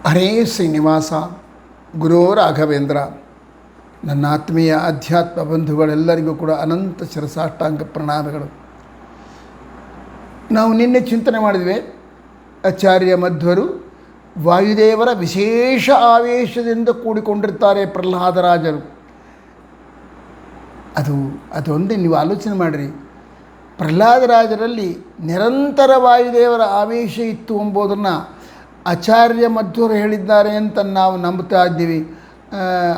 ಹರೇ ಶ್ರೀನಿವಾಸ ಗುರೋ ರಾಘವೇಂದ್ರ. ನನ್ನ ಆತ್ಮೀಯ ಅಧ್ಯಾತ್ಮ ಬಂಧುಗಳೆಲ್ಲರಿಗೂ ಕೂಡ ಅನಂತ ಶಿರಸಾಷ್ಟಾಂಗ ಪ್ರಣಾಮಗಳು. ನಾವು ನಿನ್ನೆ ಚಿಂತನೆ ಮಾಡಿದ್ವಿ, ಆಚಾರ್ಯ ಮಧ್ವರು ವಾಯುದೇವರ ವಿಶೇಷ ಆವೇಶದಿಂದ ಕೂಡಿಕೊಂಡಿರ್ತಾರೆ ಪ್ರಹ್ಲಾದರಾಜರು. ಅದೊಂದೇ ನೀವು ಆಲೋಚನೆ ಮಾಡಿರಿ. ಪ್ರಹ್ಲಾದರಾಜರಲ್ಲಿ ನಿರಂತರ ವಾಯುದೇವರ ಆವೇಶ ಇತ್ತು ಎಂಬುದನ್ನು ಆಚಾರ್ಯ ಮಧ್ವರು ಹೇಳಿದ್ದಾರೆ ಅಂತ ನಾವು ನಂಬ್ತಾ ಇದ್ದೀವಿ.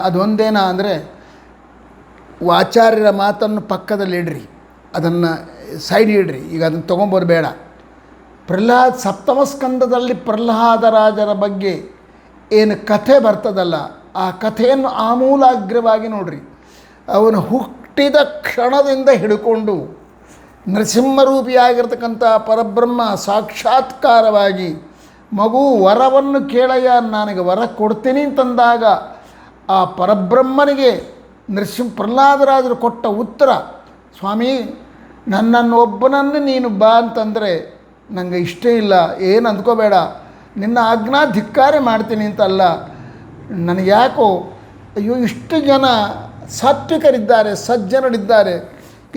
ಅದೊಂದೇನಾ ಅಂದರೆ, ಆಚಾರ್ಯರ ಮಾತನ್ನು ಪಕ್ಕದಲ್ಲಿ ಇಡ್ರಿ, ಅದನ್ನು ಸೈಡ್ ಇಡ್ರಿ, ಈಗ ಅದನ್ನು ತೊಗೊಂಬರ್ಬೇಡ. ಸಪ್ತಮ ಸ್ಕಂದದಲ್ಲಿ ಪ್ರಹ್ಲಾದರಾಜರ ಬಗ್ಗೆ ಏನು ಕಥೆ ಬರ್ತದಲ್ಲ, ಆ ಕಥೆಯನ್ನು ಆಮೂಲಾಗ್ರವಾಗಿ ನೋಡ್ರಿ. ಅವನು ಹುಟ್ಟಿದ ಕ್ಷಣದಿಂದ ಹಿಡ್ಕೊಂಡು ನರಸಿಂಹರೂಪಿಯಾಗಿರ್ತಕ್ಕಂಥ ಪರಬ್ರಹ್ಮ ಸಾಕ್ಷಾತ್ಕಾರವಾಗಿ ಮಗು ವರವನ್ನು ಕೇಳಯ್ಯ, ನನಗೆ ವರ ಕೊಡ್ತೀನಿ ಅಂತಂದಾಗ ಆ ಪರಬ್ರಹ್ಮನಿಗೆ ಪ್ರಹ್ಲಾದರಾಜರು ಕೊಟ್ಟ ಉತ್ತರ, ಸ್ವಾಮಿ ನನ್ನನ್ನು ಒಬ್ಬನನ್ನು ನೀನು ಬಾ ಅಂತಂದರೆ ನನಗೆ ಇಷ್ಟ ಇಲ್ಲ, ಏನು ಅಂದ್ಕೋಬೇಡ, ನಿನ್ನ ಆಜ್ಞಾ ಧಿಕ್ಕಾರ ಮಾಡ್ತೀನಿ ಅಂತಲ್ಲ, ನನಗೆ ಯಾಕೋ ಅಯ್ಯೋ ಇಷ್ಟು ಜನ ಸಾತ್ವಿಕರಿದ್ದಾರೆ, ಸಜ್ಜನರಿದ್ದಾರೆ,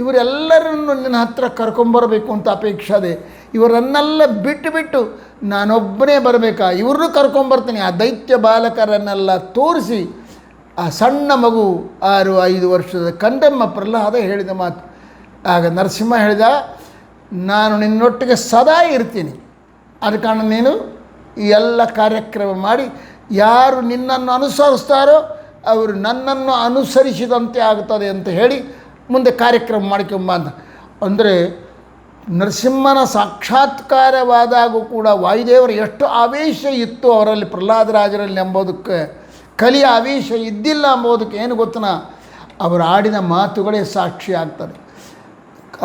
ಇವರೆಲ್ಲರನ್ನು ನಿನ್ನ ಹತ್ರ ಕರ್ಕೊಂಬರಬೇಕು ಅಂತ ಅಪೇಕ್ಷೆ ಇದೆ. ಇವರನ್ನೆಲ್ಲ ಬಿಟ್ಟು ನಾನೊಬ್ಬನೇ ಬರಬೇಕಾ? ಇವ್ರನ್ನೂ ಕರ್ಕೊಂಬರ್ತೀನಿ. ಆ ದೈತ್ಯ ಬಾಲಕರನ್ನೆಲ್ಲ ತೋರಿಸಿ ಆ ಸಣ್ಣ ಮಗು 6-5 ವರ್ಷದ ಕಂದಮ್ಮ ಪ್ರಹ್ಲಾದ ಹೇಳಿದ ಮಾತು. ಆಗ ನರಸಿಂಹ ಹೇಳಿದ, ನಾನು ನಿನ್ನೊಟ್ಟಿಗೆ ಸದಾ ಇರ್ತೀನಿ, ಅದ ಕಾರಣ ನೀನು ಈ ಎಲ್ಲ ಕಾರ್ಯಕ್ರಮ ಮಾಡಿ ಯಾರು ನಿನ್ನನ್ನು ಅನುಸರಿಸ್ತಾರೋ ಅವರು ನನ್ನನ್ನು ಅನುಸರಿಸಿದಂತೆ ಆಗ್ತದೆ ಅಂತ ಹೇಳಿ ಮುಂದೆ ಕಾರ್ಯಕ್ರಮ ಮಾಡ್ಕೊಂಬ ಅಂತ. ಅಂದರೆ ನರಸಿಂಹನ ಸಾಕ್ಷಾತ್ಕಾರವಾದಾಗೂ ಕೂಡ ವಾಯುದೇವರು ಎಷ್ಟು ಆವೇಶ ಇತ್ತು ಅವರಲ್ಲಿ, ಪ್ರಹ್ಲಾದರಾಜರಲ್ಲಿ ಎಂಬುದಕ್ಕೆ, ಕಲಿಯ ಆವೇಶ ಇದ್ದಿಲ್ಲ ಎಂಬುದಕ್ಕೆ ಏನು ಗೊತ್ತನ, ಅವರು ಆಡಿದ ಮಾತುಗಳೇ ಸಾಕ್ಷಿ ಆಗ್ತದೆ.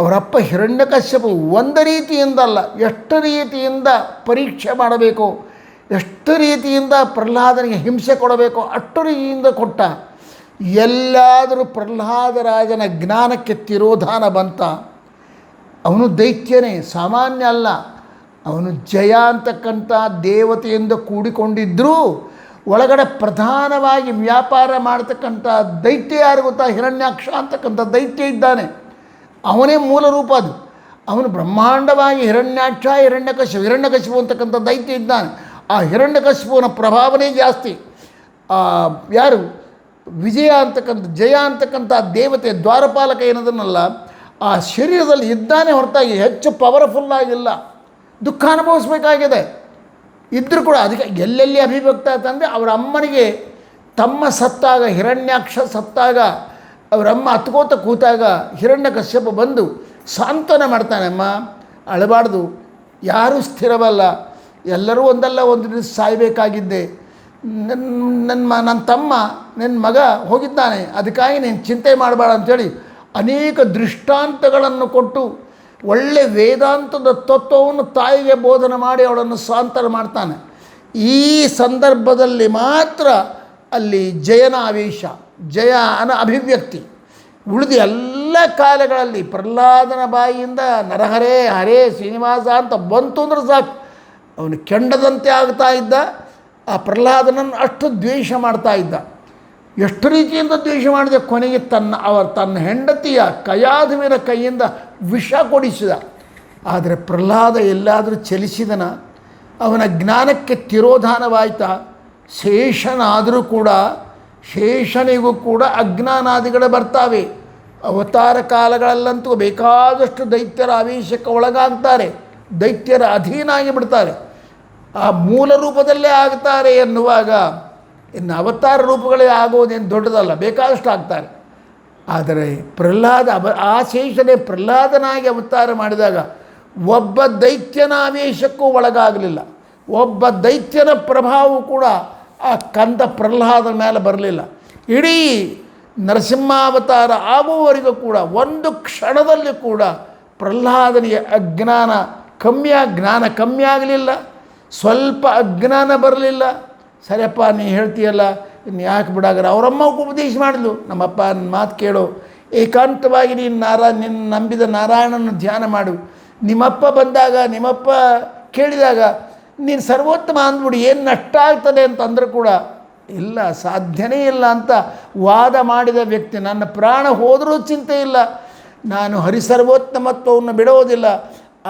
ಅವರಪ್ಪ ಹಿರಣ್ಯಕಶ್ಯಪ ಒಂದು ರೀತಿಯಿಂದಲ್ಲ, ಎಷ್ಟು ರೀತಿಯಿಂದ ಪರೀಕ್ಷೆ ಮಾಡಬೇಕು, ಎಷ್ಟು ರೀತಿಯಿಂದ ಪ್ರಹ್ಲಾದನಿಗೆ ಹಿಂಸೆ ಕೊಡಬೇಕು ಅಷ್ಟು ರೀತಿಯಿಂದ ಕೊಟ್ಟ. ಎಲ್ಲಾದರೂ ಪ್ರಹ್ಲಾದರಾಜನ ಜ್ಞಾನಕ್ಕೆ ತಿರೋಧಾನ ಬಂತ. ಅವನು ದೈತ್ಯನೇ, ಸಾಮಾನ್ಯ ಅಲ್ಲ. ಅವನು ಜಯ ಅಂತಕ್ಕಂಥ ದೇವತೆಯಿಂದ ಕೂಡಿಕೊಂಡಿದ್ದರೂ ಒಳಗಡೆ ಪ್ರಧಾನವಾಗಿ ವ್ಯಾಪಾರ ಮಾಡ್ತಕ್ಕಂಥ ದೈತ್ಯ ಯಾರು ಗೊತ್ತಾ? ಹಿರಣ್ಯಾಕ್ಷ ಅಂತಕ್ಕಂಥ ದೈತ್ಯ ಇದ್ದಾನೆ, ಅವನೇ ಮೂಲ ರೂಪ. ಅದು ಅವನು ಬ್ರಹ್ಮಾಂಡವಾಗಿ ಹಿರಣ್ಯಾಕ್ಷ, ಹಿರಣ್ಯಕಶಿಪು ಅಂತಕ್ಕಂಥ ದೈತ್ಯ ಇದ್ದಾನೆ. ಆ ಹಿರಣ್ಯಕಶಿಪುವಿನ ಪ್ರಭಾವನೇ ಜಾಸ್ತಿ. ಯಾರು ವಿಜಯ ಅಂತಕ್ಕಂಥ, ಜಯ ಅಂತಕ್ಕಂಥ ದೇವತೆ ದ್ವಾರಪಾಲಕ ಏನದನ್ನಲ್ಲ, ಆ ಶರೀರದಲ್ಲಿ ಇದ್ದಾನೆ ಹೊರತಾಗಿ ಹೆಚ್ಚು ಪವರ್ಫುಲ್ಲಾಗಿಲ್ಲ. ದುಃಖ ಅನುಭವಿಸ್ಬೇಕಾಗಿದೆ ಇದ್ದರೂ ಕೂಡ. ಅದಕ್ಕೆ ಎಲ್ಲೆಲ್ಲಿ ಅಭಿವ್ಯಕ್ತ ಆಯ್ತಂದರೆ, ಅವರ ಅಮ್ಮನಿಗೆ ತಮ್ಮ ಸತ್ತಾಗ, ಹಿರಣ್ಯಾಕ್ಷ ಸತ್ತಾಗ, ಅವರಮ್ಮ ಹತ್ಕೋತ ಕೂತಾಗ ಹಿರಣ್ಯಕಶ್ಯಪ ಬಂದು ಸಾಂತ್ವನ ಮಾಡ್ತಾನೆ, ಅಮ್ಮ ಅಳಬಾರ್ದು, ಯಾರೂ ಸ್ಥಿರವಲ್ಲ, ಎಲ್ಲರೂ ಒಂದಲ್ಲ ಒಂದು ದಿವಸ ಸಾಯಬೇಕಾಗಿದ್ದೆ, ನನ್ನ ತಮ್ಮ ನನ್ನ ಮಗ ಹೋಗಿದ್ದಾನೆ, ಅದಕ್ಕಾಗಿ ನೀನು ಚಿಂತೆ ಮಾಡಬೇಡ ಅಂಥೇಳಿ ಅನೇಕ ದೃಷ್ಟಾಂತಗಳನ್ನು ಕೊಟ್ಟು ಒಳ್ಳೆ ವೇದಾಂತದ ತತ್ವವನ್ನು ತಾಯಿಗೆ ಬೋಧನೆ ಮಾಡಿ ಅವಳನ್ನು ಸಾಂತ್ವನ ಮಾಡ್ತಾನೆ. ಈ ಸಂದರ್ಭದಲ್ಲಿ ಮಾತ್ರ ಅಲ್ಲಿ ಜಯನ ಆವೇಶ, ಜಯ ಅಭಿವ್ಯಕ್ತಿ. ಉಳಿದ ಎಲ್ಲ ಕಾಲಗಳಲ್ಲಿ ಪ್ರಹ್ಲಾದನ ಬಾಯಿಯಿಂದ ನರಹರೇ ಹರೇ ಶ್ರೀನಿವಾಸ ಅಂತ ಬಂತು ಅಂದ್ರೆ ಸಾಕು, ಅವನು ಕೆಂಡದಂತೆ ಆಗ್ತಾ ಇದ್ದ. ಆ ಪ್ರಹ್ಲಾದನನ್ನು ಅಷ್ಟು ದ್ವೇಷ ಮಾಡ್ತಾ ಇದ್ದ. ಎಷ್ಟು ರೀತಿಯಿಂದ ದ್ವೇಷ ಮಾಡಿದೆ, ಕೊನೆಗೆ ತನ್ನ ಹೆಂಡತಿಯ ಕಯಾಧುವಿನ ಕೈಯಿಂದ ವಿಷ ಕೊಡಿಸಿದ. ಆದರೆ ಪ್ರಹ್ಲಾದ ಎಲ್ಲಾದರೂ ಚಲಿಸಿದನ? ಅವನ ಜ್ಞಾನಕ್ಕೆ ತಿರೋಧಾನವಾಯ್ತಾ? ಶೇಷನಾದರೂ ಕೂಡ, ಶೇಷನಿಗೂ ಕೂಡ ಅಜ್ಞಾನಾದಿಗಳು ಬರ್ತಾವೆ. ಅವತಾರ ಕಾಲಗಳಲ್ಲಂತೂ ಬೇಕಾದಷ್ಟು ದೈತ್ಯರ ಆವೇಶಕ್ಕೆ ಒಳಗಾಗ್ತಾರೆ, ದೈತ್ಯರ ಅಧೀನಾಗಿ ಬಿಡ್ತಾರೆ. ಆ ಮೂಲ ರೂಪದಲ್ಲೇ ಆಗ್ತಾರೆ ಎನ್ನುವಾಗ ಇನ್ನು ಅವತಾರ ರೂಪಗಳೇ ಆಗೋದೇನು ದೊಡ್ಡದಲ್ಲ, ಬೇಕಾದಷ್ಟು ಆಗ್ತಾರೆ. ಆದರೆ ಆ ಶೇಷನೇ ಪ್ರಹ್ಲಾದನಾಗಿ ಅವತಾರ ಮಾಡಿದಾಗ ಒಬ್ಬ ದೈತ್ಯನ ಆವೇಶಕ್ಕೂ ಒಳಗಾಗಲಿಲ್ಲ. ಒಬ್ಬ ದೈತ್ಯನ ಪ್ರಭಾವವು ಕೂಡ ಆ ಕಂದ ಪ್ರಹ್ಲಾದನ ಮೇಲೆ ಬರಲಿಲ್ಲ. ಇಡೀ ನರಸಿಂಹಾವತಾರ ಆಗುವವರೆಗೂ ಕೂಡ ಒಂದು ಕ್ಷಣದಲ್ಲಿ ಕೂಡ ಪ್ರಹ್ಲಾದನಿಗೆ ಜ್ಞಾನ ಕಮ್ಮಿ ಆಗಲಿಲ್ಲ, ಸ್ವಲ್ಪ ಅಜ್ಞಾನ ಬರಲಿಲ್ಲ. ಸರಿಯಪ್ಪ ನೀ ಹೇಳ್ತೀಯಲ್ಲ, ಇನ್ನು ಯಾಕೆ ಬಿಡಾಗ್ರ? ಅವರಮ್ಮ ಉಪದೇಶ ಮಾಡಿದ್ಲು, ನಮ್ಮಪ್ಪ ನನ್ನ ಮಾತು ಕೇಳು, ಏಕಾಂತವಾಗಿ ನಿನ್ನ ನಂಬಿದ ನಾರಾಯಣನ ಧ್ಯಾನ ಮಾಡು. ನಿಮ್ಮಪ್ಪ ಬಂದಾಗ, ನಿಮ್ಮಪ್ಪ ಕೇಳಿದಾಗ ನೀನು ಸರ್ವೋತ್ತಮ ಅಂದ್ಬಿಡು, ಏನು ನಷ್ಟ ಆಗ್ತದೆ ಅಂತಂದರೂ ಕೂಡ ಇಲ್ಲ, ಸಾಧ್ಯನೇ ಇಲ್ಲ ಅಂತ ವಾದ ಮಾಡಿದ ವ್ಯಕ್ತಿ, ನನ್ನ ಪ್ರಾಣ ಹೋದರೂ ಚಿಂತೆ ಇಲ್ಲ, ನಾನು ಹರಿಸರ್ವೋತ್ತಮತ್ವವನ್ನು ಬಿಡೋದಿಲ್ಲ,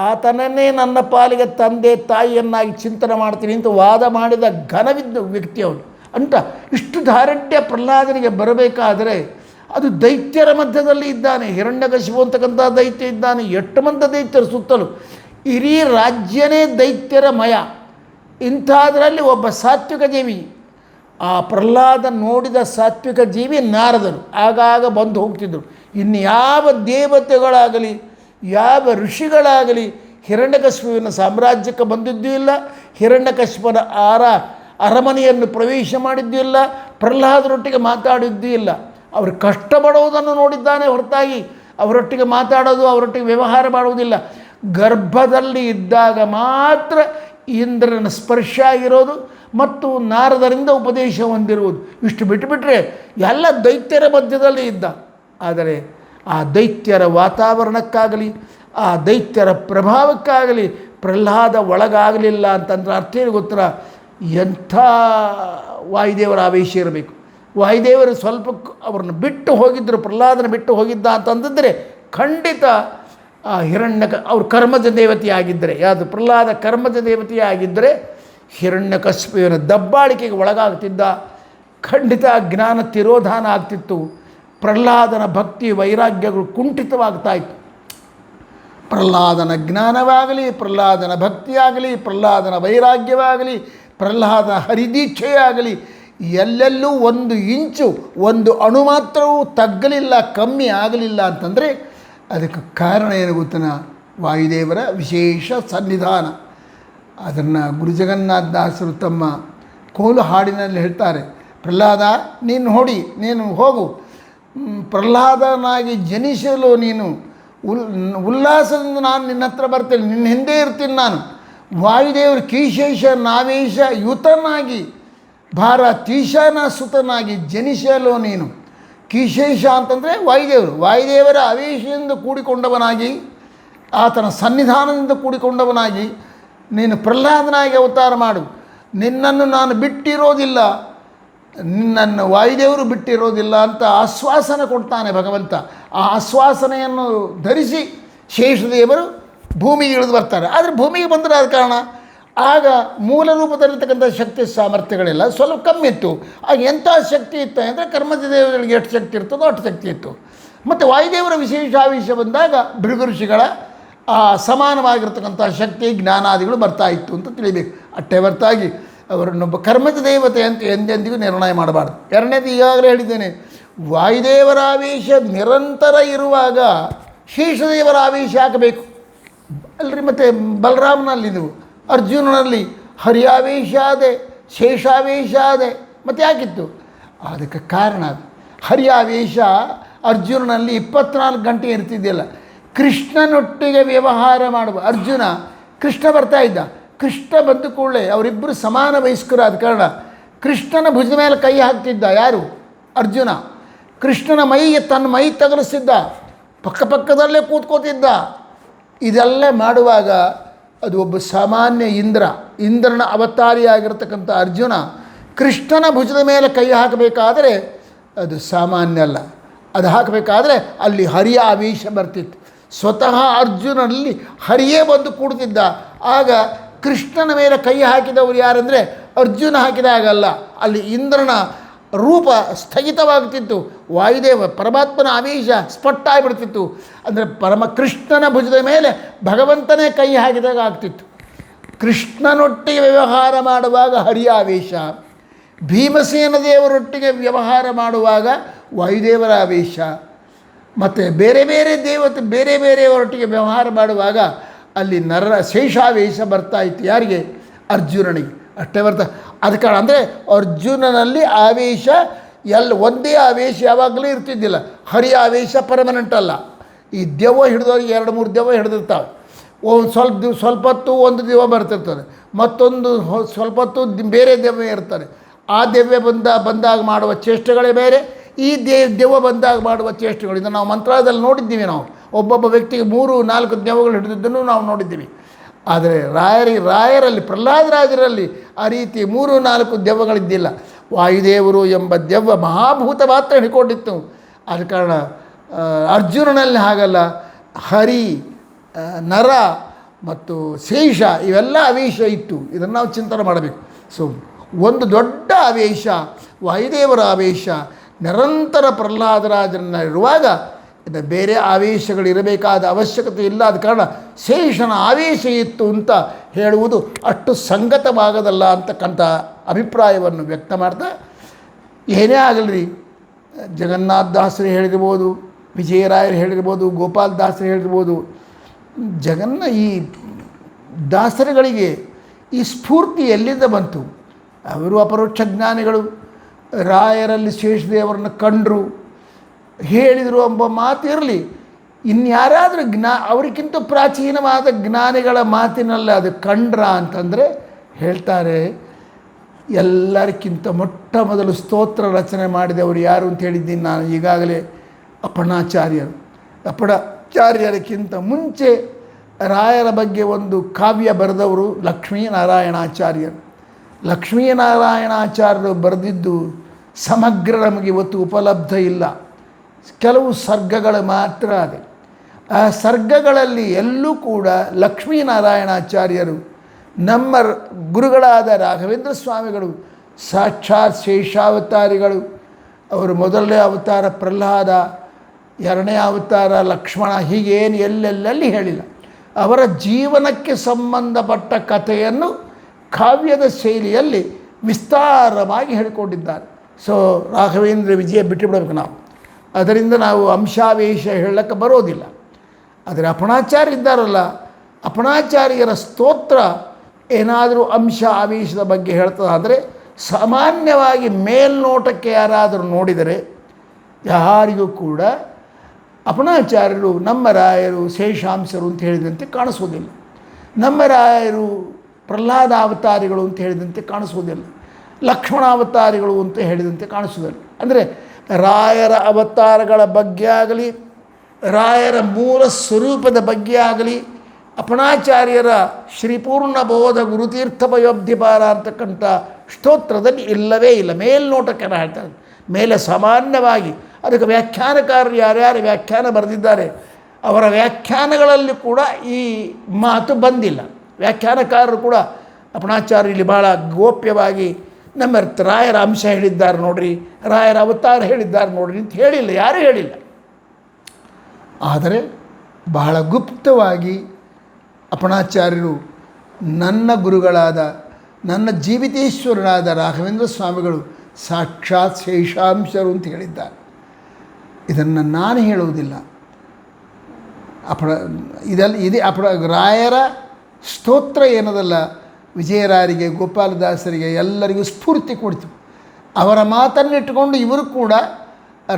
ಆತನನ್ನೇ ನನ್ನ ಪಾಲಿಗೆ ತಂದೆ ತಾಯಿಯನ್ನಾಗಿ ಚಿಂತನೆ ಮಾಡ್ತೀನಿ ಅಂತ ವಾದ ಮಾಡಿದ ಘನವಿದ್ದ ವ್ಯಕ್ತಿ ಅವನು. ಅಂತ ಇಷ್ಟು ದಾರಿಢ್ಯ ಪ್ರಹ್ಲಾದನಿಗೆ ಬರಬೇಕಾದರೆ ಅದು ದೈತ್ಯರ ಮಧ್ಯದಲ್ಲಿ ಇದ್ದಾನೆ. ಹಿರಣ್ಯಕಶಿಪು ಅಂತಕ್ಕಂಥ ದೈತ್ಯ ಇದ್ದಾನೆ, 8 ಮಂದಿ ದೈತ್ಯರು ಸುತ್ತಲೂ, ಇಡೀ ರಾಜ್ಯನೇ ದೈತ್ಯರ ಮಯ. ಇಂಥದ್ರಲ್ಲಿ ಒಬ್ಬ ಸಾತ್ವಿಕ ಜೀವಿ, ಆ ಪ್ರಹ್ಲಾದ ನೋಡಿದ ಸಾತ್ವಿಕ ಜೀವಿ ನಾರದರು. ಆಗಾಗ ಬಂದು ಹೋಗ್ತಿದ್ದರು. ಇನ್ನು ಯಾವ ದೇವತೆಗಳಾಗಲಿ ಯಾವ ಋಷಿಗಳಾಗಲಿ ಹಿರಣ್ಯಕಶಿಪುವಿನ ಸಾಮ್ರಾಜ್ಯಕ್ಕೆ ಬಂದಿದ್ದೂ ಇಲ್ಲ, ಹಿರಣ್ಯಕಶಿಪನ ಅರಮನೆಯನ್ನು ಪ್ರವೇಶ ಮಾಡಿದ್ದೂ ಇಲ್ಲ, ಪ್ರಹ್ಲಾದರೊಟ್ಟಿಗೆ ಮಾತಾಡಿದ್ದೂ ಇಲ್ಲ. ಅವರು ಕಷ್ಟಪಡುವುದನ್ನು ನೋಡಿದ್ದಾನೆ ಹೊರತಾಗಿ ಅವರೊಟ್ಟಿಗೆ ಮಾತಾಡೋದು, ಅವರೊಟ್ಟಿಗೆ ವ್ಯವಹಾರ ಮಾಡುವುದಿಲ್ಲ. ಗರ್ಭದಲ್ಲಿ ಇದ್ದಾಗ ಮಾತ್ರ ಇಂದ್ರನ ಸ್ಪರ್ಶ ಆಗಿರೋದು ಮತ್ತು ನಾರದರಿಂದ ಉಪದೇಶ ಹೊಂದಿರುವುದು. ಇಷ್ಟು ಬಿಟ್ಟುಬಿಟ್ರೆ ಎಲ್ಲ ದೈತ್ಯರ ಮಧ್ಯದಲ್ಲಿ ಇದ್ದ. ಆದರೆ ಆ ದೈತ್ಯರ ವಾತಾವರಣಕ್ಕಾಗಲಿ ಆ ದೈತ್ಯರ ಪ್ರಭಾವಕ್ಕಾಗಲಿ ಪ್ರಹ್ಲಾದ ಒಳಗಾಗಲಿಲ್ಲ ಅಂತಂದ್ರೆ ಅರ್ಥ ಏನು ಗೊತ್ತರ, ಎಂಥ ವಾಯುದೇವರ ಆವೇಶ ಇರಬೇಕು. ವಾಯುದೇವರು ಸ್ವಲ್ಪ ಅವ್ರನ್ನ ಬಿಟ್ಟು ಹೋಗಿದ್ದರು, ಪ್ರಹ್ಲಾದನ ಬಿಟ್ಟು ಹೋಗಿದ್ದ ಅಂತಂದಿದ್ದರೆ ಖಂಡಿತ ಅವ್ರ ಕರ್ಮಜ ದೇವತೆಯಾಗಿದ್ದರೆ, ಯಾವುದು ಪ್ರಹ್ಲಾದ ಕರ್ಮಜ ದೇವತೆಯಾಗಿದ್ದರೆ ಹಿರಣ್ಯಕಶಿಪುವಿನ ದಬ್ಬಾಳಿಕೆಗೆ ಒಳಗಾಗ್ತಿದ್ದ. ಖಂಡಿತ ಜ್ಞಾನ ತಿರೋಧಾನ ಆಗ್ತಿತ್ತು. ಪ್ರಹ್ಲಾದನ ಭಕ್ತಿ ವೈರಾಗ್ಯಗಳು ಕುಂಠಿತವಾಗ್ತಾ ಇತ್ತು. ಪ್ರಹ್ಲಾದನ ಜ್ಞಾನವಾಗಲಿ, ಪ್ರಹ್ಲಾದನ ಭಕ್ತಿಯಾಗಲಿ, ಪ್ರಹ್ಲಾದನ ವೈರಾಗ್ಯವಾಗಲಿ, ಪ್ರಹ್ಲಾದನ ಹರಿದೀಕ್ಷೆಯಾಗಲಿ ಎಲ್ಲೆಲ್ಲೂ 1 ಇಂಚು 1 ಅಣು ಮಾತ್ರವೂ ತಗ್ಗಲಿಲ್ಲ, ಕಮ್ಮಿ ಆಗಲಿಲ್ಲ ಅಂತಂದರೆ ಅದಕ್ಕೆ ಕಾರಣ ಏನು ಗೊತ್ತನ, ವಾಯುದೇವರ ವಿಶೇಷ ಸನ್ನಿಧಾನ. ಅದನ್ನು ಗುರುಜಗನ್ನಾಥದಾಸರು ತಮ್ಮ ಕೋಲು ಹಾಡಿನಲ್ಲಿ ಹೇಳ್ತಾರೆ, ಪ್ರಹ್ಲಾದ ನೀನು ಹೊಡಿ, ನೀನು ಹೋಗು, ಪ್ರಹ್ಲಾದನಾಗಿ ಜನಿಸಲು ನೀನು ಉಲ್ಲಾಸದಿಂದ ನಾನು ನಿನ್ನ ಹತ್ರ ಬರ್ತೇನೆ, ನಿನ್ನ ಹಿಂದೆ ಇರ್ತೀನಿ ನಾನು. ವಾಯುದೇವರು ಕೀಶೇಷ ನಾವೇಶ ಯುತನಾಗಿ ಭಾರತೀಶನ ಸುತನಾಗಿ ಜನಿಸಲು ನೀನು. ಕೀಶೇಷ ಅಂತಂದರೆ ವಾಯುದೇವರ ಆವೇಶದಿಂದ ಕೂಡಿಕೊಂಡವನಾಗಿ, ಆತನ ಸನ್ನಿಧಾನದಿಂದ ಕೂಡಿಕೊಂಡವನಾಗಿ ನೀನು ಪ್ರಹ್ಲಾದನಾಗಿ ಅವತಾರ ಮಾಡು. ನಿನ್ನನ್ನು ನಾನು ಬಿಟ್ಟಿರೋದಿಲ್ಲ, ನಿನ್ನನ್ನು ವಾಯುದೇವರು ಬಿಟ್ಟಿರೋದಿಲ್ಲ ಅಂತ ಆಶ್ವಾಸನೆ ಕೊಡ್ತಾನೆ ಭಗವಂತ. ಆ ಆಶ್ವಾಸನೆಯನ್ನು ಧರಿಸಿ ಶೇಷದೇವರು ಭೂಮಿಗೆ ಇಳಿದು ಬರ್ತಾರೆ. ಆದರೆ ಭೂಮಿಗೆ ಬಂದರೆ ಆದ ಕಾರಣ ಆಗ ಮೂಲ ರೂಪದಲ್ಲಿರ್ತಕ್ಕಂಥ ಶಕ್ತಿ ಸಾಮರ್ಥ್ಯಗಳೆಲ್ಲ ಸ್ವಲ್ಪ ಕಮ್ಮಿ ಇತ್ತು. ಆಗ ಎಂಥ ಶಕ್ತಿ ಇತ್ತು ಅಂದರೆ ಕರ್ಮಜ ದೇವತೆಗಳಿಗೆ ಎಷ್ಟು ಶಕ್ತಿ ಇರ್ತದೋ ಅಷ್ಟು ಶಕ್ತಿ ಇತ್ತು. ಮತ್ತು ವಾಯುದೇವರ ವಿಶೇಷ ಆವೇಶ ಬಂದಾಗ ಭೃಗು ಋಷಿಗಳ ಸಮಾನವಾಗಿರ್ತಕ್ಕಂಥ ಶಕ್ತಿ ಜ್ಞಾನಾದಿಗಳು ಬರ್ತಾ ಇತ್ತು ಅಂತ ತಿಳಿಬೇಕು. ಅಷ್ಟೇ ಹೊರತಾಗಿ ಅವರನ್ನೊಬ್ಬ ಕರ್ಮಜ ದೇವತೆ ಅಂತ ಎಂದೆಂದಿಗೂ ನಿರ್ಣಯ ಮಾಡಬಾರ್ದು. ಎರಡನೇದು ಈಗಾಗಲೇ ಹೇಳಿದ್ದೇನೆ, ವಾಯುದೇವರ ಆವೇಶ ನಿರಂತರ ಇರುವಾಗ ಶೇಷದೇವರ ಆವೇಶ ಹಾಕಬೇಕು ಅಲ್ರಿ. ಮತ್ತು ಬಲರಾಮನಲ್ಲಿ ನೀವು ಅರ್ಜುನನಲ್ಲಿ ಹರಿಯಾವೇಶ ಆದೆ, ಶೇಷಾವೇಶ ಆದೆ, ಮತ್ತು ಯಾಕಿತ್ತು ಅದಕ್ಕೆ ಕಾರಣ ಅದು. ಹರಿಯಾವೇಶ ಅರ್ಜುನನಲ್ಲಿ 24 ಗಂಟೆ ಇರ್ತಿದ್ದಿಲ್ಲ. ಕೃಷ್ಣನೊಟ್ಟಿಗೆ ವ್ಯವಹಾರ ಮಾಡುವ ಅರ್ಜುನ, ಕೃಷ್ಣ ಬರ್ತಾ ಇದ್ದ, ಕೃಷ್ಣ ಬಂದ ಕೂಡಲೇ ಅವರಿಬ್ಬರು ಸಮಾನ ವಯಸ್ಕರಾದ ಕಾರಣ ಕೃಷ್ಣನ ಭುಜದ ಮೇಲೆ ಕೈ ಹಾಕ್ತಿದ್ದ. ಯಾರು? ಅರ್ಜುನ. ಕೃಷ್ಣನ ಮೈಗೆ ತನ್ನ ಮೈ ತಗಲಿಸ್ತಿದ್ದ, ಪಕ್ಕದಲ್ಲೇ ಕೂತ್ಕೋತಿದ್ದ. ಇದೆಲ್ಲ ಮಾಡುವಾಗ ಅದು ಒಬ್ಬ ಸಾಮಾನ್ಯ ಇಂದ್ರನ ಅವತಾರಿಯಾಗಿರ್ತಕ್ಕಂಥ ಅರ್ಜುನ ಕೃಷ್ಣನ ಭುಜದ ಮೇಲೆ ಕೈ ಹಾಕಬೇಕಾದರೆ ಅದು ಸಾಮಾನ್ಯ ಅಲ್ಲ. ಅದು ಹಾಕಬೇಕಾದ್ರೆ ಅಲ್ಲಿ ಹರಿಯ ಆವೇಶ ಬರ್ತಿತ್ತು. ಸ್ವತಃ ಅರ್ಜುನಲ್ಲಿ ಹರಿಯೇ ಬಂದು ಕೂಡ್ತಿದ್ದ. ಆಗ ಕೃಷ್ಣನ ಮೇಲೆ ಕೈ ಹಾಕಿದವರು ಯಾರಂದರೆ ಅರ್ಜುನ ಹಾಕಿದಾಗಲ್ಲ, ಅಲ್ಲಿ ಇಂದ್ರನ ರೂಪ ಸ್ಥಗಿತವಾಗ್ತಿತ್ತು. ವಾಯುದೇವ ಪರಮಾತ್ಮನ ಆವೇಶ ಸ್ಪಷ್ಟ ಆಗಿಬಿಡ್ತಿತ್ತು. ಅಂದರೆ ಕೃಷ್ಣನ ಭುಜದ ಮೇಲೆ ಭಗವಂತನೇ ಕೈ ಹಾಕಿದಾಗ ಆಗ್ತಿತ್ತು. ಕೃಷ್ಣನೊಟ್ಟಿಗೆ ವ್ಯವಹಾರ ಮಾಡುವಾಗ ಹರಿಯ ಆವೇಶ, ಭೀಮಸೇನ ದೇವರೊಟ್ಟಿಗೆ ವ್ಯವಹಾರ ಮಾಡುವಾಗ ವಾಯುದೇವರ ಆವೇಶ, ಮತ್ತು ಬೇರೆ ಬೇರೆಯವರೊಟ್ಟಿಗೆ ವ್ಯವಹಾರ ಮಾಡುವಾಗ ಅಲ್ಲಿ ಶೇಷಾವೇಶ ಬರ್ತಾಯಿತ್ತು. ಯಾರಿಗೆ? ಅರ್ಜುನನಿಗೆ. ಅಷ್ಟೇ ಬರ್ತಾ ಅದ ಕಾರಣ ಅಂದರೆ ಅರ್ಜುನನಲ್ಲಿ ಆವೇಶ ಒಂದೇ ಆವೇಶ ಯಾವಾಗಲೂ ಇರ್ತಿದ್ದಿಲ್ಲ. ಹರಿಯ ಆವೇಶ ಪರ್ಮನೆಂಟ್ ಅಲ್ಲ. ಈ ದೆವ್ವ ಹಿಡಿದವ್ರಿಗೆ 2-3 ದೆವ್ವ ಹಿಡಿದಿರ್ತಾವೆ. ಸ್ವಲ್ಪ ಹೊತ್ತು ಒಂದು ದೆವ್ವ ಬರ್ತಿರ್ತದೆ, ಮತ್ತೊಂದು ಸ್ವಲ್ಪ ಹೊತ್ತು ಬೇರೆ ದೆವ್ವ ಇರ್ತಾರೆ. ಆ ದೆವ್ವ ಬಂದಾಗ ಮಾಡುವ ಚೇಷ್ಟೆಗಳೇ ಬೇರೆ, ಈ ದೆವ್ವ ಬಂದಾಗ ಮಾಡುವ ಚೇಷ್ಟೆಗಳಿಂದ ನಾವು ಮಂತ್ರಾಲಯದಲ್ಲಿ ನೋಡಿದ್ದೀವಿ. ನಾವು ಒಬ್ಬೊಬ್ಬ ವ್ಯಕ್ತಿಗೆ 3-4 ದೆವ್ವಗಳು ಹಿಡಿದಿದ್ದನ್ನು ನಾವು ನೋಡಿದ್ದೀವಿ. ಆದರೆ ರಾಯರಲ್ಲಿ ಪ್ರಹ್ಲಾದರಾಜರಲ್ಲಿ ಆ ರೀತಿ 3-4 ದೆವ್ವಗಳಿದ್ದಿಲ್ಲ. ವಾಯುದೇವರು ಎಂಬ ದೆವ್ವ ಮಹಾಭೂತ ಮಾತ್ರ ಹಿಡ್ಕೊಂಡಿತ್ತು. ಆದ ಕಾರಣ ಅರ್ಜುನನಲ್ಲಿ ಹಾಗಲ್ಲ, ಹರಿ, ನರ ಮತ್ತು ಶೇಷ ಇವೆಲ್ಲ ಆವೇಶ ಇತ್ತು. ಇದನ್ನು ನಾವು ಚಿಂತನೆ ಮಾಡಬೇಕು. ಸೊ ಒಂದು ದೊಡ್ಡ ಆವೇಶ ವಾಯುದೇವರ ಆವೇಶ ನಿರಂತರ ಪ್ರಹ್ಲಾದರಾಜನಲ್ಲಿರುವಾಗ ಇನ್ನು ಬೇರೆ ಆವೇಶಗಳಿರಬೇಕಾದ ಅವಶ್ಯಕತೆ ಇಲ್ಲ. ಆದ ಕಾರಣ ಶೇಷನ ಆವೇಶ ಇತ್ತು ಅಂತ ಹೇಳುವುದು ಅಷ್ಟು ಸಂಗತವಾಗದಲ್ಲ ಅಂತಕ್ಕಂಥ ಅಭಿಪ್ರಾಯವನ್ನು ವ್ಯಕ್ತ ಮಾಡ್ತಾ, ಏನೇ ಆಗಲಿ ಜಗನ್ನಾಥ ದಾಸರು ಹೇಳಿರ್ಬೋದು, ವಿಜಯರಾಯರು ಹೇಳಿರ್ಬೋದು, ಗೋಪಾಲ ದಾಸರು ಹೇಳಿರ್ಬೋದು, ಈ ದಾಸರುಗಳಿಗೆ ಈ ಸ್ಫೂರ್ತಿ ಎಲ್ಲಿಂದ ಬಂತು? ಅವರು ಅಪರೋಕ್ಷ ಜ್ಞಾನಿಗಳು, ರಾಯರಲ್ಲಿ ಶೇಷದೇವರನ್ನು ಕಂಡರು, ಹೇಳಿದರು ಎಂಬ ಮಾತಿರಲಿ. ಇನ್ಯಾರಾದರೂ ಅವರಿಗಿಂತ ಪ್ರಾಚೀನವಾದ ಜ್ಞಾನಿಗಳ ಮಾತಿನಲ್ಲಿ ಅದು ಕಂಡ್ರ ಅಂತಂದರೆ ಹೇಳ್ತಾರೆ, ಎಲ್ಲರಿಗಿಂತ ಮೊಟ್ಟ ಮೊದಲು ಸ್ತೋತ್ರ ರಚನೆ ಮಾಡಿದವರು ಯಾರು ಅಂತ ಹೇಳಿದ್ದೀನಿ ನಾನು ಈಗಾಗಲೇ, ಅಪ್ಪಣಾಚಾರ್ಯರು. ಅಪ್ಪಣಾಚಾರ್ಯರಕ್ಕಿಂತ ಮುಂಚೆ ರಾಯರ ಬಗ್ಗೆ ಒಂದು ಕಾವ್ಯ ಬರೆದವರು ಲಕ್ಷ್ಮೀನಾರಾಯಣಾಚಾರ್ಯರು. ಲಕ್ಷ್ಮೀನಾರಾಯಣಾಚಾರ್ಯರು ಬರೆದಿದ್ದು ಸಮಗ್ರ ನಮಗೆ ಇವತ್ತು ಉಪಲಬ್ಧ ಇಲ್ಲ, ಕೆಲವು ಸರ್ಗಗಳು ಮಾತ್ರ ಅದೇ. ಆ ಸರ್ಗಗಳಲ್ಲಿ ಎಲ್ಲೂ ಕೂಡ ಲಕ್ಷ್ಮೀನಾರಾಯಣಾಚಾರ್ಯರು ನಮ್ಮ ಗುರುಗಳಾದ ರಾಘವೇಂದ್ರ ಸ್ವಾಮಿಗಳು ಸಾಕ್ಷಾತ್ ಶೇಷಾವತಾರಿಗಳು. ಅವರು ಮೊದಲನೇ ಅವತಾರ ಪ್ರಹ್ಲಾದ, ಎರಡನೇ ಅವತಾರ ಲಕ್ಷ್ಮಣ, ಹೀಗೇನು ಎಲ್ಲೆಲ್ಲಿ ಹೇಳಿಲ್ಲ. ಅವರ ಜೀವನಕ್ಕೆ ಸಂಬಂಧಪಟ್ಟ ಕಥೆಯನ್ನು ಕಾವ್ಯದ ಶೈಲಿಯಲ್ಲಿ ವಿಸ್ತಾರವಾಗಿ ಹೇಳಿಕೊಂಡಿದ್ದಾರೆ. ಸೊ ರಾಘವೇಂದ್ರ ವಿಜಯ ಬಿಟ್ಟುಬಿಡಬೇಕು ನಾವು, ಅದರಿಂದ ನಾವು ಅಂಶಾವೇಶ ಹೇಳಕ್ಕೆ ಬರೋದಿಲ್ಲ. ಆದರೆ ಅಪಣಾಚಾರ್ಯ ಇದ್ದಾರಲ್ಲ, ಅಪಣಾಚಾರ್ಯರ ಸ್ತೋತ್ರ ಏನಾದರೂ ಅಂಶ ಆವೇಶದ ಬಗ್ಗೆ ಹೇಳ್ತದೆ ಅಂದರೆ, ಸಾಮಾನ್ಯವಾಗಿ ಮೇಲ್ನೋಟಕ್ಕೆ ಯಾರಾದರೂ ನೋಡಿದರೆ ಯಾರಿಗೂ ಕೂಡ ಅಪಣಾಚಾರ್ಯರು ನಮ್ಮ ರಾಯರು ಶೇಷಾಂಶರು ಅಂತ ಹೇಳಿದಂತೆ ಕಾಣಿಸೋದಿಲ್ಲ, ನಮ್ಮ ರಾಯರು ಪ್ರಹ್ಲಾದಾವತಾರಿಗಳು ಅಂತ ಹೇಳಿದಂತೆ ಕಾಣಿಸೋದಿಲ್ಲ, ಲಕ್ಷ್ಮಣಾವತಾರಿಗಳು ಅಂತ ಹೇಳಿದಂತೆ ಕಾಣಿಸೋದಿಲ್ಲ. ಅಂದರೆ ರಾಯರ ಅವತಾರಗಳ ಬಗ್ಗೆ ಆಗಲಿ, ರಾಯರ ಮೂಲ ಸ್ವರೂಪದ ಬಗ್ಗೆ ಆಗಲಿ, ಅಪಣಾಚಾರ್ಯರ ಶ್ರೀಪೂರ್ಣ ಬೋಧ ಗುರುತೀರ್ಥಪಯೋಬ್ಧಿಪಾರ ಅಂತಕ್ಕಂಥ ಸ್ತೋತ್ರದಲ್ಲಿ ಇಲ್ಲವೇ ಇಲ್ಲ. ಮೇಲ್ನೋಟಕ್ಕೆ ಹೇಳ್ತಾರೆ, ಮೇಲೆ ಸಾಮಾನ್ಯವಾಗಿ ಅದಕ್ಕೆ ವ್ಯಾಖ್ಯಾನಕಾರರು ಯಾರ್ಯಾರು ವ್ಯಾಖ್ಯಾನ ಬರೆದಿದ್ದಾರೆ ಅವರ ವ್ಯಾಖ್ಯಾನಗಳಲ್ಲಿ ಕೂಡ ಈ ಮಾತು ಬಂದಿಲ್ಲ. ವ್ಯಾಖ್ಯಾನಕಾರರು ಕೂಡ ಅಪಣಾಚಾರ್ಯ ಇಲ್ಲಿ ಭಾಳ ಗೋಪ್ಯವಾಗಿ ನಮ್ಮ ರಾಯರ ಅಂಶ ಹೇಳಿದ್ದಾರೆ ನೋಡ್ರಿ, ರಾಯರ ಅವತಾರ ಹೇಳಿದ್ದಾರೆ ನೋಡ್ರಿ ಅಂತ ಹೇಳಿಲ್ಲ, ಯಾರೂ ಹೇಳಿಲ್ಲ. ಆದರೆ ಬಹಳ ಗುಪ್ತವಾಗಿ ಅಪಣಾಚಾರ್ಯರು ನನ್ನ ಗುರುಗಳಾದ ನನ್ನ ಜೀವಿತೇಶ್ವರನಾದ ರಾಘವೇಂದ್ರ ಸ್ವಾಮಿಗಳು ಸಾಕ್ಷಾತ್ ಶೇಷಾಂಶರು ಅಂತ ಹೇಳಿದ್ದಾರೆ. ಇದನ್ನು ನಾನು ಹೇಳುವುದಿಲ್ಲ. ರಾಯರ ಸ್ತೋತ್ರ ಏನದಲ್ಲ, ವಿಜಯರಾಯರಿಗೆ, ಗೋಪಾಲದಾಸರಿಗೆ ಎಲ್ಲರಿಗೂ ಸ್ಫೂರ್ತಿ ಕೊಡ್ತು. ಅವರ ಮಾತನ್ನಿಟ್ಟುಕೊಂಡು ಇವರು ಕೂಡ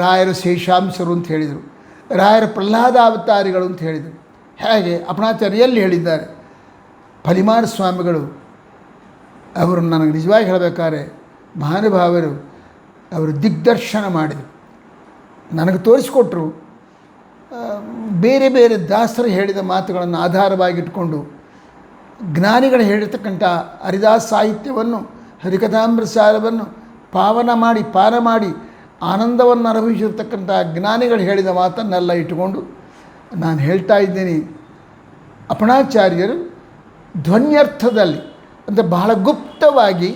ರಾಯರು ಶೇಷಾಂಶರು ಅಂತ ಹೇಳಿದರು, ರಾಯರ ಪ್ರಹ್ಲಾದಾವತಾರಿಗಳು ಅಂತ ಹೇಳಿದರು. ಹೇಗೆ ಅಪಣಾಚಾರ್ಯ ಎಲ್ಲಿ ಹೇಳಿದ್ದಾರೆ? ಫಲಿಮಾರ ಸ್ವಾಮಿಗಳು ಅವರು ನನಗೆ ನಿಜವಾಗಿ ಹೇಳಬೇಕಾದ್ರೆ ಮಹಾನುಭಾವರು ಅವರು ದಿಗ್ದರ್ಶನ ಮಾಡಿದರು, ನನಗೆ ತೋರಿಸಿಕೊಟ್ರು. ಬೇರೆ ಬೇರೆ ದಾಸರು ಹೇಳಿದ ಮಾತುಗಳನ್ನು ಆಧಾರವಾಗಿಟ್ಕೊಂಡು ಜ್ಞಾನಿಗಳು ಹೇಳಿರ್ತಕ್ಕಂಥ ಹರಿದಾಸ ಸಾಹಿತ್ಯವನ್ನು, ಹರಿಕಥಾಮೃತಸಾರವನ್ನು ಪಾನ ಮಾಡಿ ಆನಂದವನ್ನು ಅನುಭವಿಸಿರ್ತಕ್ಕಂಥ ಜ್ಞಾನಿಗಳು ಹೇಳಿದ ಮಾತನ್ನೆಲ್ಲ ಇಟ್ಟುಕೊಂಡು ನಾನು ಹೇಳ್ತಾ ಇದ್ದೀನಿ. ಅಪಣಾಚಾರ್ಯರು ಧ್ವನ್ಯರ್ಥದಲ್ಲಿ ಅಂದರೆ ಬಹಳ ಗುಪ್ತವಾಗಿ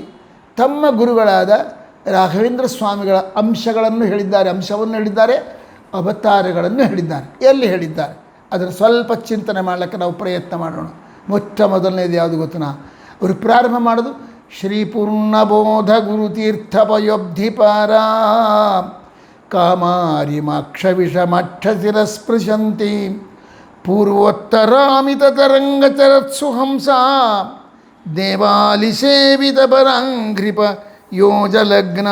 ತಮ್ಮ ಗುರುಗಳಾದ ರಾಘವೇಂದ್ರ ಸ್ವಾಮಿಗಳ ಅಂಶಗಳನ್ನು ಹೇಳಿದ್ದಾರೆ, ಅಂಶವನ್ನು ಹೇಳಿದ್ದಾರೆ, ಅವತಾರಗಳನ್ನು ಹೇಳಿದ್ದಾರೆ. ಎಲ್ಲಿ ಹೇಳಿದ್ದಾರೆ ಅದನ್ನು ಸ್ವಲ್ಪ ಚಿಂತನೆ ಮಾಡಲಿಕ್ಕೆ ನಾವು ಪ್ರಯತ್ನ ಮಾಡೋಣ. ಮೊದಲನೇದು ಯಾವುದು ಗೊತ್ತನಾ? ಅವರು ಪ್ರಾರಂಭ ಮಾಡೋದು ಶ್ರೀ ಪೂರ್ಣಬೋಧ ಗುರುತೀರ್ಥಪಯೋಬ್ಧಿಪಾರ ಕಾಮಾರಿಮಾಕ್ಷವಿಷಮಕ್ಷಸಿರಸ್ಪೃಶಂತಿ ಪೂರ್ವೋತ್ತರಾಮಿತತರಂಗಚರತ್ಸು ಹಂಸಾ ದೇವಾಲಿಸೇವಿತ ಪರಾಂಘ್ರಿಪ ಯೋಜಲಗ್ನ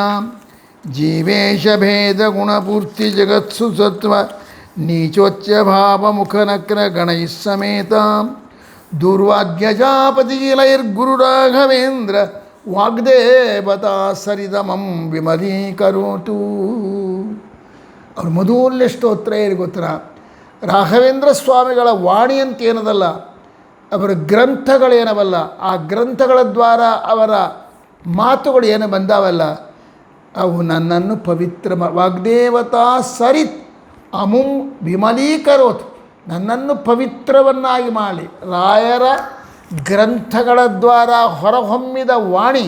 ಜೀವೇಶಭೇದ ಗುಣಪೂರ್ತಿ ಜಗತ್ಸು ಸತ್ವ ನೀಚೋಚ್ಚ ಭಾವಮುಖನಕ್ರ ಗಣೈಃ ಸಮೇತ ದುರ್ವಾದ್ಯಜಾಪತಿಲೈರ್ಗುರು ರಾಘವೇಂದ್ರ ವಾಗ್ದೇವತಾ ಸರಿದಮಂ ವಿಮಲೀಕರೋತು. ಅವ್ರ ಮೊದಲನೇ ಸ್ತೋತ್ರ ಏನು ಗೊತ್ತರ? ರಾಘವೇಂದ್ರ ಸ್ವಾಮಿಗಳ ವಾಣಿ ಅಂತೇನದಲ್ಲ, ಅವರ ಗ್ರಂಥಗಳೇನವಲ್ಲ, ಆ ಗ್ರಂಥಗಳ ದ್ವಾರ ಅವರ ಮಾತುಗಳು ಏನು ಬಂದಾವಲ್ಲ, ಅವು ನನ್ನನ್ನು ಪವಿತ್ರ ವಾಗ್ದೇವತಾ ಸರಿತ್ ಅಮುಂ ವಿಮಲೀಕರೋತ್, ನನ್ನನ್ನು ಪವಿತ್ರವನ್ನಾಗಿ ಮಾಡಿ. ರಾಯರ ಗ್ರಂಥಗಳ ದ್ವಾರ ಹೊರಹೊಮ್ಮಿದ ವಾಣಿ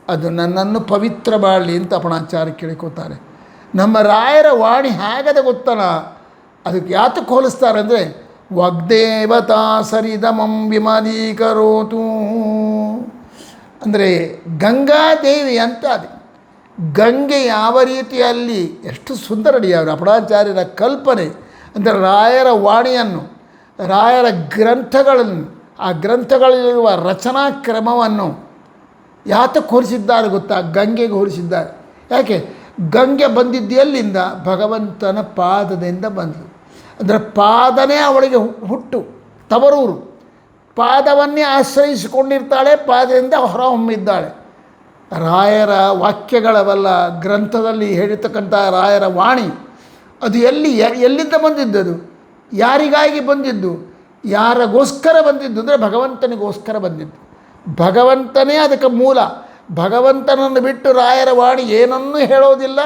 ಅದು ನನ್ನನ್ನು ಪವಿತ್ರ ಮಾಡಲಿ ಅಂತ ಅಪಣಾಚಾರ್ಯ ಕೇಳಿಕೋತಾರೆ. ನಮ್ಮ ರಾಯರ ವಾಣಿ ಹೇಗದ ಗೊತ್ತನ, ಅದಕ್ಕೆ ಯಾತಕ್ಕೆ ಹೋಲಿಸ್ತಾರೆ ಅಂದರೆ ವಾಗ್ದೇವತಾ ಸರಿದಮಂ ವಿಮಲೀಕರೋತು ಅಂದರೆ ಗಂಗಾದೇವಿ ಅಂತ. ಅದು ಗಂಗೆ ಯಾವ ರೀತಿಯಲ್ಲಿ ಎಷ್ಟು ಸುಂದರಡಿ ಅವರ ಅಪಣಾಚಾರ್ಯರ ಕಲ್ಪನೆ ಅಂದರೆ ರಾಯರ ವಾಣಿಯನ್ನು, ರಾಯರ ಗ್ರಂಥಗಳನ್ನು, ಆ ಗ್ರಂಥಗಳಲ್ಲಿರುವ ರಚನಾ ಕ್ರಮವನ್ನು ಯಾತಕ್ಕೆ ಹೋಲಿಸಿದ್ದಾರೆ ಗೊತ್ತಾ? ಗಂಗೆಗೆ ಹೋಲಿಸಿದ್ದಾರೆ. ಯಾಕೆ? ಗಂಗೆ ಬಂದಿದ್ದು ಎಲ್ಲಿಂದ? ಭಗವಂತನ ಪಾದದಿಂದ ಬಂದಳು. ಅಂದರೆ ಪಾದನೇ ಅವಳಿಗೆ ಹುಟ್ಟು, ತವರೂರು. ಪಾದವನ್ನೇ ಆಶ್ರಯಿಸಿಕೊಂಡಿರ್ತಾಳೆ, ಪಾದದಿಂದ ಹೊರಹೊಮ್ಮಿದ್ದಾಳೆ. ರಾಯರ ವಾಕ್ಯಗಳವಲ್ಲ, ಗ್ರಂಥದಲ್ಲಿ ಹೇಳಿರ್ತಕ್ಕಂಥ ರಾಯರ ವಾಣಿ ಅದು ಎಲ್ಲಿಂದ ಬಂದಿದ್ದದು? ಯಾರಿಗಾಗಿ ಬಂದಿದ್ದು? ಯಾರಿಗೋಸ್ಕರ ಬಂದಿದ್ದು ಅಂದರೆ ಭಗವಂತನಿಗೋಸ್ಕರ ಬಂದಿದ್ದು. ಭಗವಂತನೇ ಅದಕ್ಕೆ ಮೂಲ. ಭಗವಂತನನ್ನು ಬಿಟ್ಟು ರಾಯರ ವಾಣಿ ಏನನ್ನೂ ಹೇಳೋದಿಲ್ಲ,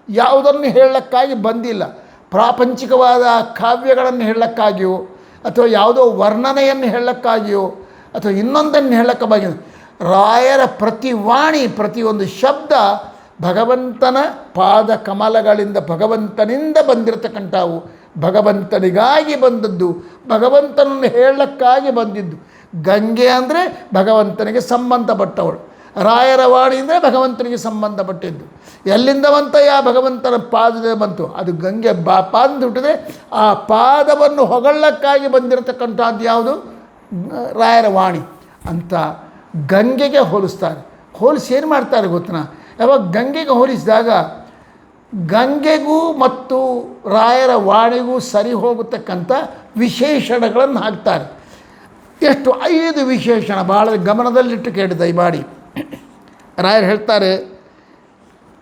ಯಾವುದನ್ನು ಹೇಳಕ್ಕಾಗಿ ಬಂದಿಲ್ಲ. ಪ್ರಾಪಂಚಿಕವಾದ ಕಾವ್ಯಗಳನ್ನು ಹೇಳಕ್ಕಾಗಿಯೋ ಅಥವಾ ಯಾವುದೋ ವರ್ಣನೆಯನ್ನು ಹೇಳಕ್ಕಾಗಿಯೋ ಅಥವಾ ಇನ್ನೊಂದನ್ನು ಹೇಳಕ್ಕೆ ಬಂದಿಲ್ಲ. ರಾಯರ ಪ್ರತಿ ವಾಣಿ, ಪ್ರತಿಯೊಂದು ಶಬ್ದ ಭಗವಂತನ ಪಾದ ಕಮಲಗಳಿಂದ, ಭಗವಂತನಿಂದ ಬಂದಿರತಕ್ಕಂಥವು, ಭಗವಂತನಿಗಾಗಿ ಬಂದದ್ದು, ಭಗವಂತನನ್ನು ಹೇಳಕ್ಕಾಗಿ ಬಂದಿದ್ದು. ಗಂಗೆ ಅಂದರೆ ಭಗವಂತನಿಗೆ ಸಂಬಂಧಪಟ್ಟವಳು, ರಾಯರ ವಾಣಿ ಅಂದರೆ ಭಗವಂತನಿಗೆ ಸಂಬಂಧಪಟ್ಟಿದ್ದು. ಎಲ್ಲಿಂದ ಬಂತ? ಯಾ ಭಗವಂತನ ಪಾದದಿಂದ ಬಂತು. ಅದು ಗಂಗೆ ಪಾದದಿಂದ ಹುಟ್ಟಿದೆ. ಆ ಪಾದವನ್ನು ಹೊಗಳಕ್ಕಾಗಿ ಬಂದಿರತಕ್ಕಂಥದ್ದು ಯಾವುದು? ರಾಯರ ವಾಣಿ ಅಂತ ಗಂಗೆಗೆ ಹೋಲಿಸ್ತಾರೆ. ಹೋಲಿಸಿ ಏನು ಮಾಡ್ತಾರೆ ಗೊತ್ತನಾ? ಯಾವಾಗ ಗಂಗೆಗೆ ಹೋಲಿಸಿದಾಗ ಗಂಗೆಗೂ ಮತ್ತು ರಾಯರ ವಾಣಿಗೂ ಸರಿ ಹೋಗತಕ್ಕಂಥ ವಿಶೇಷಣಗಳನ್ನು ಹಾಕ್ತಾರೆ. ಎಷ್ಟು 5 ವಿಶೇಷಣ ಭಾಳ ಗಮನದಲ್ಲಿಟ್ಟು ಕೇಳಿ ದಯಮಾಡಿ. ರಾಯರು ಹೇಳ್ತಾರೆ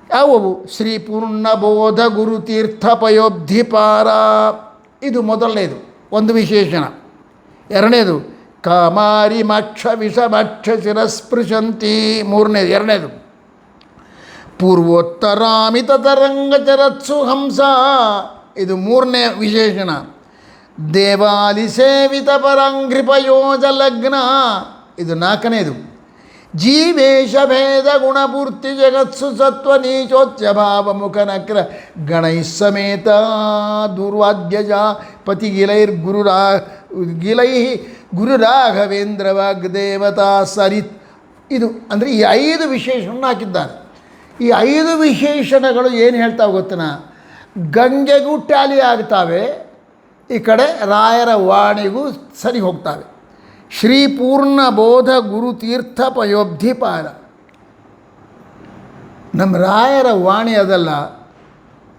ಯಾವುವು? ಶ್ರೀ ಪೂರ್ಣಬೋಧ ಗುರುತೀರ್ಥ ಪಯೋಬ್ಧಿಪಾರ, ಇದು ಮೊದಲನೇದು ಒಂದು ವಿಶೇಷಣ. ಎರಡನೇದು ಕಾಮಾರಿ ಮಕ್ಷ ವಿಷಭಕ್ಷ ಶಿರಸ್ಪೃಶಂತಿ, ಮೂರನೇದು. ಎರಡನೇದು ಪೂರ್ವೋತ್ತರಾಮಿತ ತರಂಗ ಚರತ್ಸು ಹಂಸ, ಇದು ಮೂರನೇ ವಿಶೇಷಣ. ದೇವಾಲಿ ಸೇವಿತ ಪರಂಘ್ರಿಪಯೋಜ ಲಗ್ನ, ಇದು ನಾಲ್ಕನೇದು. ಜೀವೇಶ ಭೇದ ಗುಣಪೂರ್ತಿ ಜಗತ್ಸು ಸತ್ವ ನೀಚೋಚ್ಯ ಭಾವ ಮುಖನಕ್ರ ಗಣೈ ಸಮೇತ ದುರ್ವಾದ್ಯಜ ಪತಿ ಗಿಲೈ ಗುರುರಾಘವೇಂದ್ರ ವಾಗ್ದೇವತಾ ಸರಿತ್. ಇದು ಅಂದರೆ ಈ 5 ವಿಶೇಷಣ ಹಾಕಿದ್ದಾರೆ. ಈ 5 ವಿಶೇಷಣಗಳು ಏನು ಹೇಳ್ತಾವೆ ಗೊತ್ತನ? ಗಂಗೆಗೂ ಟ್ಯಾಲಿ ಆಗ್ತಾವೆ, ಈ ಕಡೆ ರಾಯರ ವಾಣಿಗೂ ಸರಿ ಹೋಗ್ತಾವೆ. ಶ್ರೀ ಪೂರ್ಣ ಬೋಧ ಗುರುತೀರ್ಥ ಪಯೋಬ್ಧಿಪಾರ, ನಮ್ಮ ರಾಯರ ವಾಣಿ ಅದಲ್ಲ,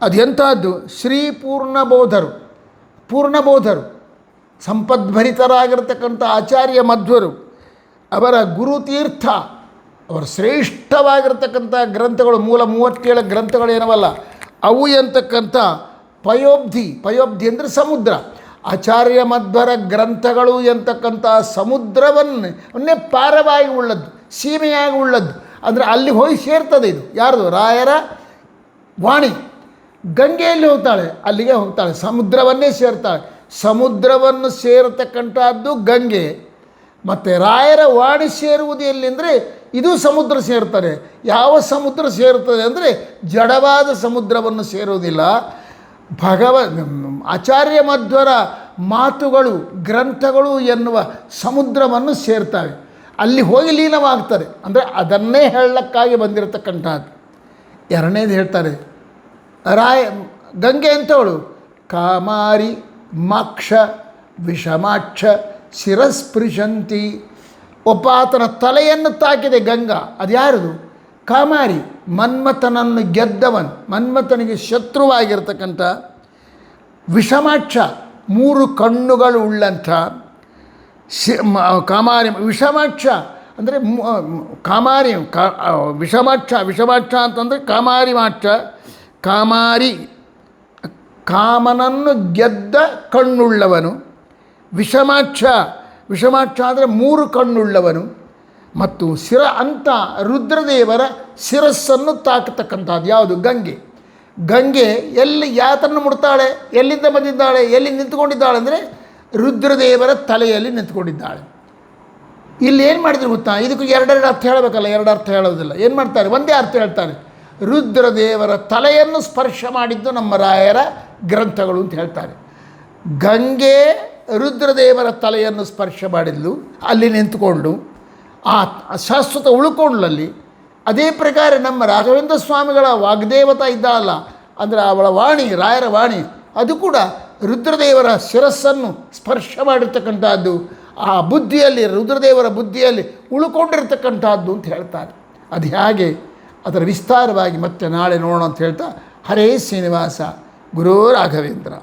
ಅದು ಎಂಥದ್ದು? ಶ್ರೀ ಪೂರ್ಣಬೋಧರು, ಪೂರ್ಣಬೋಧರು, ಸಂಪದ್ಭರಿತರಾಗಿರ್ತಕ್ಕಂಥ ಆಚಾರ್ಯ ಮಧ್ವರು, ಅವರ ಗುರುತೀರ್ಥ, ಅವರ ಶ್ರೇಷ್ಠವಾಗಿರ್ತಕ್ಕಂಥ ಗ್ರಂಥಗಳು, ಮೂಲ 37 ಗ್ರಂಥಗಳು ಏನವಲ್ಲ ಅವು ಎಂತಕ್ಕಂಥ ಪಯೋಬ್ಧಿ ಅಂದರೆ ಸಮುದ್ರ. ಆಚಾರ್ಯ ಮಧ್ವರ ಗ್ರಂಥಗಳು ಎಂತಕ್ಕಂಥ ಸಮುದ್ರವನ್ನೇ ಪಾರವಾಗಿ ಉಳ್ಳದ್ದು, ಸೀಮೆಯಾಗಿ ಉಳ್ಳದ್ದು. ಅಂದರೆ ಅಲ್ಲಿ ಹೋಗಿ ಸೇರ್ತದೆ. ಇದು ಯಾರ್ದು? ರಾಯರ ವಾಣಿ. ಗಂಗೆಯಲ್ಲಿ ಹೋಗ್ತಾಳೆ, ಅಲ್ಲಿಗೆ ಹೋಗ್ತಾಳೆ, ಸಮುದ್ರವನ್ನೇ ಸೇರ್ತಾಳೆ. ಸಮುದ್ರವನ್ನು ಸೇರತಕ್ಕಂಥದ್ದು ಗಂಗೆ. ಮತ್ತು ರಾಯರ ವಾಣಿ ಸೇರುವುದು ಎಲ್ಲಿಂದರೆ ಇದು ಸಮುದ್ರ ಸೇರ್ತಾರೆ. ಯಾವ ಸಮುದ್ರ ಸೇರುತ್ತದೆ ಅಂದರೆ ಜಡವಾದ ಸಮುದ್ರವನ್ನು ಸೇರುವುದಿಲ್ಲ. ಆಚಾರ್ಯ ಮಧ್ವರ ಮಾತುಗಳು, ಗ್ರಂಥಗಳು ಎನ್ನುವ ಸಮುದ್ರವನ್ನು ಸೇರ್ತವೆ, ಅಲ್ಲಿ ಹೋಗಿ ಲೀನವಾಗ್ತಾರೆ. ಅಂದರೆ ಅದನ್ನೇ ಹೇಳಕ್ಕಾಗಿ ಬಂದಿರತಕ್ಕಂಥದ್ದು. ಎರಡನೇದು ಹೇಳ್ತಾರೆ, ಗಂಗೆ ಅಂತವಳು ಕಾಮಾರಿ ಮಾಕ್ಷ ವಿಷಮಾಕ್ಷ ಶಿರಸ್ಪೃಶಂತಿ, ಒಬ್ಬ ಆತನ ತಲೆಯನ್ನು ತಾಕಿದೆ ಗಂಗಾ. ಅದು ಯಾರದು? ಕಾಮಾರಿ, ಮನ್ಮಥನನ್ನು ಗೆದ್ದವನು, ಮನ್ಮಥನಿಗೆ ಶತ್ರುವಾಗಿರ್ತಕ್ಕಂಥ. ವಿಷಮಾಕ್ಷ, 3 ಕಣ್ಣುಗಳು ಉಳ್ಳಂಥ ಕಾಮಾರಿ. ವಿಷಮಾಕ್ಷ ಅಂದರೆ ಕಾಮಾರಿ, ವಿಷಮಾಕ್ಷ ಅಂತಂದರೆ ಕಾಮಾರಿ ಮಾಕ್ಷ. ಕಾಮಾರಿ ಕಾಮನನ್ನು ಗೆದ್ದ ಕಣ್ಣುಳ್ಳವನು. ವಿಷಮಾಕ್ಷ ವಿಷಮಾಕ್ಷ ಅಂದರೆ 3 ಕಣ್ಣುಳ್ಳವನು ಮತ್ತು ಶಿರ ಅಂತ ರುದ್ರದೇವರ ಶಿರಸ್ಸನ್ನು ತಾಕತಕ್ಕಂಥದ್ದು ಯಾವುದು? ಗಂಗೆ. ಗಂಗೆ ಎಲ್ಲಿ ಯಾತನ್ನು ಮುಡ್ತಾಳೆ, ಎಲ್ಲಿಂದ ಬಂದಿದ್ದಾಳೆ, ಎಲ್ಲಿ ನಿಂತ್ಕೊಂಡಿದ್ದಾಳೆ ಅಂದರೆ ರುದ್ರದೇವರ ತಲೆಯಲ್ಲಿ ನಿಂತ್ಕೊಂಡಿದ್ದಾಳೆ. ಇಲ್ಲಿ ಏನು ಮಾಡಿದ್ರು ಗೊತ್ತಾ? ಇದಕ್ಕೂ ಎರಡೆರಡು ಅರ್ಥ ಹೇಳಬೇಕಲ್ಲ, ಎರಡು ಅರ್ಥ ಹೇಳೋದಿಲ್ಲ. ಏನು ಮಾಡ್ತಾರೆ? ಒಂದೇ ಅರ್ಥ ಹೇಳ್ತಾರೆ. ರುದ್ರದೇವರ ತಲೆಯನ್ನು ಸ್ಪರ್ಶ ಮಾಡಿದ್ದು ನಮ್ಮ ರಾಯರ ಗ್ರಂಥಗಳು ಅಂತ ಹೇಳ್ತಾರೆ. ಗಂಗೆ ರುದ್ರದೇವರ ತಲೆಯನ್ನು ಸ್ಪರ್ಶ ಮಾಡಿದ್ಲು, ಅಲ್ಲಿ ನಿಂತುಕೊಂಡು ಆ ಶಾಶ್ವತ ಉಳ್ಕೊಂಡ್ಲಲ್ಲಿ. ಅದೇ ಪ್ರಕಾರ ನಮ್ಮ ರಾಘವೇಂದ್ರ ಸ್ವಾಮಿಗಳ ವಾಗ್ದೇವತಾ ಇದ್ದಾಳಲ್ಲ, ಅಂದರೆ ಅವಳ ವಾಣಿ, ರಾಯರ ವಾಣಿ, ಅದು ಕೂಡ ರುದ್ರದೇವರ ಶಿರಸ್ಸನ್ನು ಸ್ಪರ್ಶ ಮಾಡಿರ್ತಕ್ಕಂಥದ್ದು. ಆ ಬುದ್ಧಿಯಲ್ಲಿ, ರುದ್ರದೇವರ ಬುದ್ಧಿಯಲ್ಲಿ ಉಳ್ಕೊಂಡಿರ್ತಕ್ಕಂಥದ್ದು ಅಂತ ಹೇಳ್ತಾರೆ. ಅದು ಹೇಗೆ ಅದರ ವಿಸ್ತಾರವಾಗಿ ಮತ್ತೆ ನಾಳೆ ನೋಡೋಣ ಅಂತ ಹೇಳ್ತಾ, ಹರೇ ಶ್ರೀನಿವಾಸ, ಗುರೋ ರಾಘವೇಂದ್ರ.